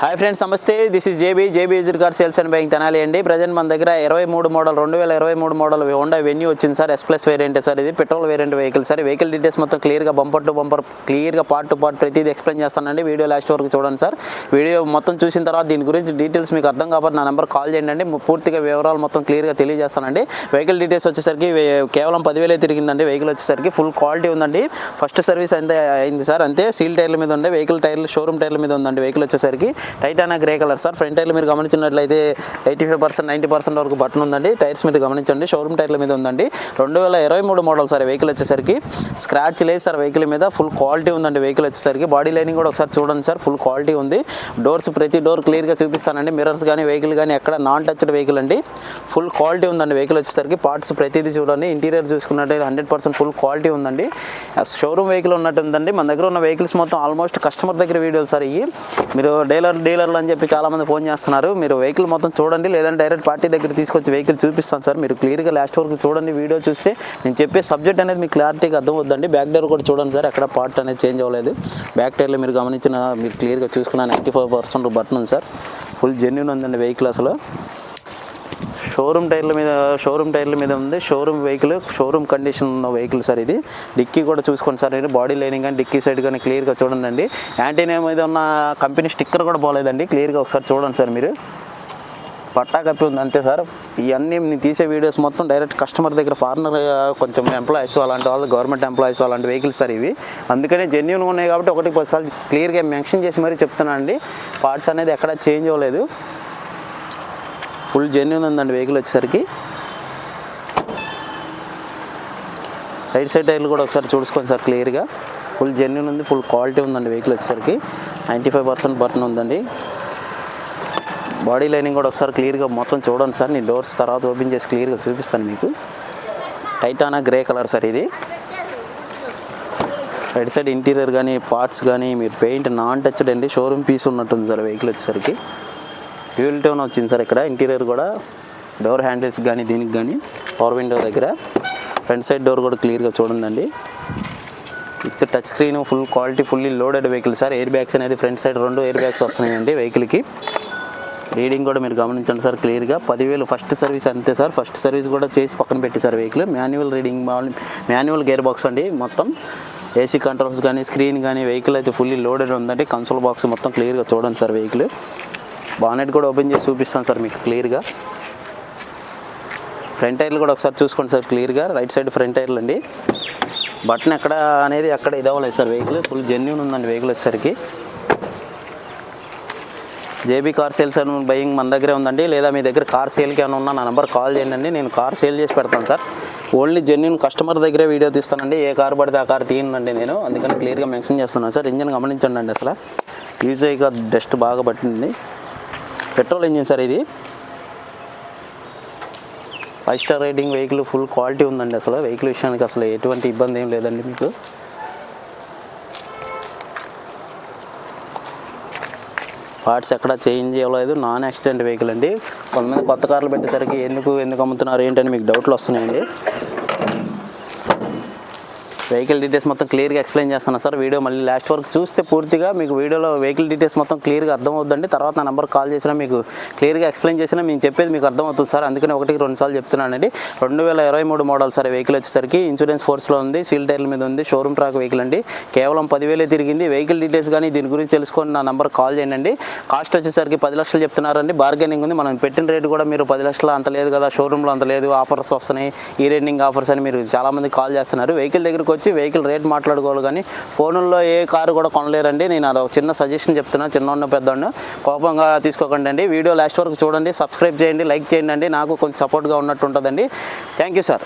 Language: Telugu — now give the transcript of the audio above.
హాయ్ ఫ్రెండ్స్, నమస్తే. This is JB used car sales and buying Tenali అండి. ప్రజెంట్ మన దగ్గర 23 మోడల్ 2023 మోడల్ హోండా వెన్యూ వచ్చింది సార్. S+ variant sir. ఇది petrol variant vehicle sir. Vehicle details మొత్తం క్లియర్గా బంపర్ టు బంపర్ క్లియర్గా పార్ట్ టు పార్ట్ ప్రతిదీ ఎక్స్ప్లెయిన్ చేస్తానండి. వీడియో లాస్ట్ వరకు చూడండి సార్. వీడియో మొత్తం చూసిన తర్వాత దీని గురించి డీటెయిల్స్ మీకు అర్థం కాబట్టి నా నెంబర్ కాల్ చేయండి. పూర్తిగా వివరాలు మొత్తం క్లియర్గా తెలియజేస్తానండి. వెహికల్ డీటెయిల్స్ వచ్చేసరికి కేవలం 10,000 తిరిగిందండి. వెహికల్ వచ్చేసరికి ఫుల్ క్వాలిటీ ఉందండి. ఫస్ట్ సర్వీస్ అంతే అయింది సార్. అంతే సీల్ టైర్ల మీద ఉండే వెహికల్ టైర్లు షోరూమ్ టైర్ల మీద ఉందండి. వెహికల్ వచ్చేసరికి టైటానా గ్రే కలర్ సార్. ఫ్రంట్ టైర్లు మీరు గమనించినట్లయితే 85% 90% వరకు బటన్ ఉందండి. టైర్స్ మీరు గమనించండి, షోరూమ్ టైర్ల మీద ఉందండి. 2023 మోడల్ సార్. వెహికల్ వచ్చేసరికి స్క్రాచ్ లేదు సార్. వెహికల్ మీద ఫుల్ క్వాలిటీ ఉందండి. వెహికల్ వచ్చేసరికి బాడీ లైనింగ్ కూడా ఒకసారి చూడండి సార్. ఫుల్ క్వాలిటీ ఉంది. డోర్స్ ప్రతి డోర్ క్లియర్గా చూపిస్తానండి. మిర్రర్స్ కానీ వెహికల్ కానీ ఎక్కడ నాన్ టచ్డ్ వెహికల్ అండి. ఫుల్ క్వాలిటీ ఉందండి. వెహికల్ వచ్చేసరికి పార్ట్స్ ప్రతిదీ చూడండి. ఇంటీరియర్ చూసుకున్నట్టయితే 100% ఫుల్ క్వాలిటీ ఉందండి. షోరూమ్ వెహికల్ ఉన్నట్టు ఉందండి. మన దగ్గర ఉన్న వెహికల్స్ మొత్తం ఆల్మోస్ట్ కస్టమర్ దగ్గర వీడియోలు సార్. ఇవి మీరు డీలర్లు అని చెప్పి చాలామంది ఫోన్ చేస్తున్నారు. మీరు వెహికల్ మొత్తం చూడండి, లేదంటే డైరెక్ట్ పార్టీ దగ్గర తీసుకొచ్చి వెహికల్ చూపిస్తాను సార్. మీరు క్లియర్గా లాస్ట్ వరకు చూడండి. వీడియో చూస్తే నేను చెప్పే సబ్జెక్ట్ అనేది మీకు క్లారిటీగా అర్థం అవుతుందండి. బ్యాక్ డోర్ కూడా చూడండి సార్. ఎక్కడ పార్ట్ అనేది చేంజ్ అవ్వలేదు. బ్యాక్ టైర్లో మీరు గమనించిన మీరు క్లియర్గా చూసుకున్న 95% బటన్ ఉంది సార్. ఫుల్ జెన్యూన్ ఉందండి వెహికల్. అసలు షోరూమ్ టైర్ల మీద ఉంది. షోరూమ్ వెహికల్, షోరూమ్ కండిషన్ ఉన్న వెహికల్ సార్. ఇది డిక్కీ కూడా చూసుకోండి సార్. మీరు బాడీ లైనింగ్ కానీ డిక్కీ సైడ్ కానీ క్లియర్గా చూడండి. యాంటీనా మీద ఉన్న కంపెనీ స్టిక్కర్ కూడా పోలేదండి. క్లియర్గా ఒకసారి చూడండి సార్. మీరు పట్టా కప్పి ఉంది అంతే సార్. ఇవన్నీ నేను తీసే వీడియోస్ మొత్తం డైరెక్ట్ కస్టమర్ దగ్గర ఫారినర్ కొంచెం ఎంప్లాయీస్ అలాంటి వాళ్ళు, గవర్నమెంట్ ఎంప్లాయీస్ అలాంటి వెహికల్స్ సార్ ఇవి. అందుకనే జెన్యూన్గా ఉన్నాయి కాబట్టి 1-10 సార్లు క్లియర్గా మెన్షన్ చేసి మరీ చెప్తున్నాను అండి. పార్ట్స్ అనేది ఎక్కడ చేంజ్ అవ్వలేదు. ఫుల్ జెన్యూన్ ఉందండి వెహికల్ వచ్చేసరికి. రైట్ సైడ్ టైర్లు కూడా ఒకసారి చూసుకోండి సార్ క్లియర్గా. ఫుల్ జెన్యూన్ ఉంది. ఫుల్ క్వాలిటీ ఉందండి వెహికల్ వచ్చేసరికి. 95% బటన్ ఉందండి. బాడీ లైనింగ్ కూడా ఒకసారి క్లియర్గా మొత్తం చూడండి సార్. నేను డోర్స్ తర్వాత ఓపెన్ చేసి క్లియర్గా చూపిస్తాను మీకు. టైటానా గ్రే కలర్ సార్ ఇది. రైట్ సైడ్ ఇంటీరియర్ కానీ పార్ట్స్ కానీ మీరు పెయింట్ నాన్ టచ్డ్ అండి. షోరూమ్ పీస్ ఉన్నట్టుంది సార్ వెహికల్ వచ్చేసరికి. డ్యూయల్ టోన్ వచ్చింది సార్. ఇక్కడ ఇంటీరియర్ కూడా డోర్ హ్యాండిల్స్ కానీ దీనికి కానీ పవర్ విండో దగ్గర ఫ్రంట్ సైడ్ డోర్ కూడా క్లియర్గా చూడండి. With touch screen, full quality, fully loaded vehicle sir. Air bags అనేది ఫ్రంట్ సైడ్ 2 ఎయిర్ బ్యాగ్స్ వస్తున్నాయండి వెహికల్కి. రీడింగ్ కూడా మీరు గమనించండి సార్ క్లియర్గా. 10,000 ఫస్ట్ సర్వీస్ అంతే సార్. ఫస్ట్ సర్వీస్ కూడా చేసి పక్కన పెట్టి sir vehicle. Manual reading, manual gear box అండి. మొత్తం ఏసీ కంట్రోల్స్ కానీ స్క్రీన్ కానీ వెహికల్ అయితే ఫుల్లీ లోడెడ్ ఉందండి. కన్సోల్ బాక్స్ మొత్తం క్లియర్గా చూడండి సార్ వెహికల్. బానెట్ కూడా ఓపెన్ చేసి చూపిస్తాను సార్ మీకు క్లియర్గా. ఫ్రంట్ టైర్లు కూడా ఒకసారి చూసుకోండి సార్ క్లియర్గా. రైట్ సైడ్ ఫ్రంట్ టైర్లు అండి. బటన్ ఎక్కడ అనేది అక్కడ ఇదవ్వలేదు సార్ వెహికల్. ఫుల్ జెన్యూన్ ఉందండి వెహికల్ వచ్చేసరికి. JB car sales and buying మన దగ్గరే ఉందండి. లేదా మీ దగ్గర కార్ సేల్కి ఏమైనా ఉన్నా నా నెంబర్ కాల్ చేయండి. నేను కార్ సేల్ చేసి పెడతాను సార్. ఓన్లీ జెన్యూన్ కస్టమర్ దగ్గరే వీడియో తీస్తానండి. ఏ కార్ పడితే ఆ కార్ తీయండి నేను. అందుకని క్లియర్గా మెన్షన్ చేస్తున్నాను సార్. ఇంజన్ గమనించండి అండి. అసలు ఈజీగా డస్ట్ బాగా పట్టింది. పెట్రోల్ ఇంజిన్ సార్ ఇది. 5 star rating vehicle. Full quality ఉందండి. అసలు వెహికల్ విషయానికి అసలు ఎటువంటి ఇబ్బంది ఏం లేదండి మీకు. పార్ట్స్ ఎక్కడ చేంజ్ అవ్వలేదు. నాన్ యాక్సిడెంట్ వెహికల్ అండి. కొంతమంది కొత్త కార్లు పెట్టేసరికి ఎందుకు అమ్ముతున్నారు ఏంటని మీకు డౌట్లు వస్తున్నాయండి. వెహికల్ డీటెయిల్స్ మొత్తం క్లియర్గా ఎక్స్ప్లెయిన్ చేస్తాను సార్. వీడియో మళ్ళీ లాస్ట్ వరకు చూస్తే పూర్తిగా మీకు వీడియోలో వెహికల్ డీటెయిల్స్ మొత్తం క్లియర్గా అర్థమవుతుందండి. తర్వాత నా నెంబర్ కాల్ చేసినా మీకు క్లియర్గా ఎక్స్ప్లెయిన్ చేసినా మేము చెప్పేది మీకు అర్థమవుతుంది సార్. అందుకని 1-2 సార్లు చెప్తున్నానండి. 2023 మోడల్ సార్ వెహికల్ వచ్చేసరికి. ఇన్సూరెన్స్ ఫోర్స్లో ఉంది. సీల్ టైర్ల మీద ఉంది. షోరూమ్ ట్రాక్ వెహికల్ అండి. కేవలం 10,000 తిరిగింది. వెహికల్ డీటెయిల్స్ కానీ దీని గురించి తెలుసుకొని నా నెంబర్ కాల్ చేయండి. కాస్ట్ వచ్చేసరికి 10 లక్షలు చెప్తున్నారండి. బార్గెనింగ్ ఉంది. మనం పెట్టిన రేటు కూడా మీరు 10 లక్షలు అంత లేదు కదా, షోరూంలో అంత లేదు, ఆఫర్స్ వస్తున్నాయి, ఈ రేటింగ్ ఆఫర్స్ అని మీరు చాలామంది కాల్ చేస్తున్నారు. వెహికల్ దగ్గరికి వచ్చి వెహికల్ రేట్ మాట్లాడుకోవాలి కానీ ఫోన్లో ఏ కారు కూడా కొనలేరండి. నేను అది చిన్న సజెషన్ చెప్తున్నా. చిన్నోడిని పెద్దోడిని కోపంగా తీసుకోకండి అండి. వీడియో లాస్ట్ వరకు చూడండి, సబ్స్క్రైబ్ చేయండి, లైక్ చేయండి అండి. నాకు కొంచెం సపోర్ట్గా ఉన్నట్టు ఉంటుందండి. Thank you sir.